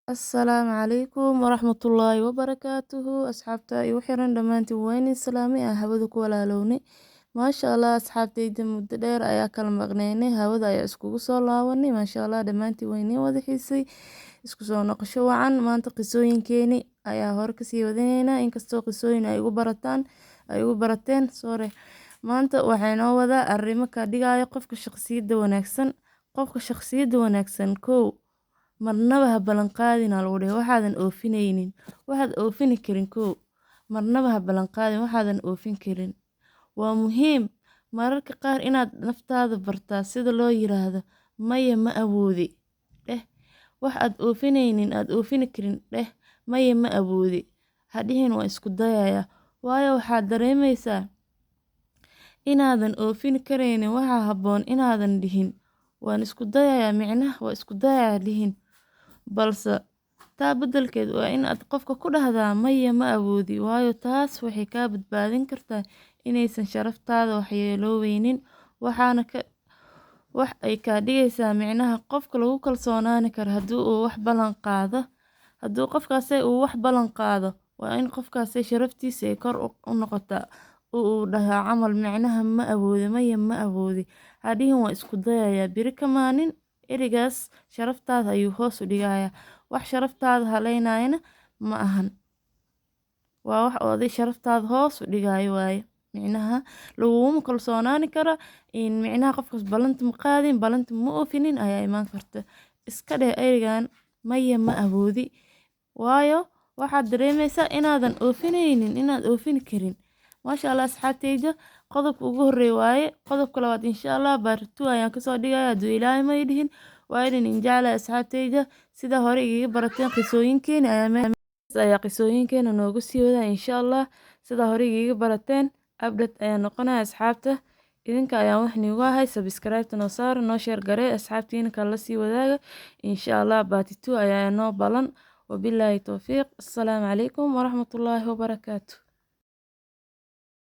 Asalaamu calaykum waraxmatullaahi wabarakaatuhu. Asxaabta igu xiran dhammaantiin waa inay salaami ah hawada ku walaalowni. Maasha Allah asxaabtayda muddo dheer ayaa kala maqnaynay hawada ayaa iskugu soo laabanay. Maasha Allah dhammaantiin waa inay wada xiisay isku soo noqosho wacan. Maanta qisooyinkeeni ayaa hore kasii wadaneynaa inkastoo qisooyin ay ugu barateen sore. Maanta waxay noo wadaa arrimo ka dhigaya qofka shakhsiyadda wanaagsan. Qofka shakhsiyadda wanaagsan kow marnaba ha ballan qaadin lagu dhahay waxaadan oofinaynin. Waxaad oofini karin kow marnaba ha ballan qaadin waxaadan oofin karin. Waa muhiim mararka qaar inaad naftaada bartaa sida loo yiraahdo maya ma awoodi. Wax aad oofinaynin aad oofini karin maya ma awoodi. Hadhihin waa isku dayaya. Waayo waxaad dareemaysaa inaadan oofin karaynin waxa habboon inaadan dhihin. Waan isku dayaya micnaha waa isku dayaya dhihin. Balse taa beddelkeed waa in aad qofka ku dhahdaa maya ma awoodi. Waayo taas waxay kaa badbaadin kartaa inaysan sharaftaada waxyeeloweynin. Wax ay ka dhigaysaa micnaha qofka lagu kalsoonaan karo haddii uu wax ballan qaado. Hadduu qofkaasay uu wax ballan qaado waa in qofkaasay sharaftiisa ay kor u noqotaa. Uu dhahaa camal micnaha ma awoodi maya ma awoodi. Hadhihin waa isku dayaya biri ka maanin erigaas sharaftaada ayuu hoos u dhigayaa. Wax sharaftaada haleynayna ma ahan. Waa wax oday sharaftaada hoos u dhigayo waaye. Micnaha laguuma kalsoonaan karo in micnaha qofkaas ballanta ma qaadin ballanta ma oofinin ayaa imaan karta. Iska dheh erigaan maya ma awoodi. Waayo waxaad dareemaysaa inaadan oofinaynin inaad oofin karin. Maasha Allah asxaabtayda qodobka ugu horreeya waaye. Qodobka labaad insha Allah part 2 ayaan ka soo dhigaya hadduu Ilaahay ma idhihin. Waa idin jeclahay asxaabtayda sida hore iga barateen qisooyinkeeni ayaa qisooyinkeena noogu sii wadaa insha Allah sida hore iga barateen update ayaa noqonaya asxaabta. Idinka ayaan wax niigu ahay subscribe noo saar noo share garee asxaabtiina kala sii wadaaga insha Allah part 2 ayaa noo balan. وبالله توفيق. السلام عليكم ورحمة الله وبركاته.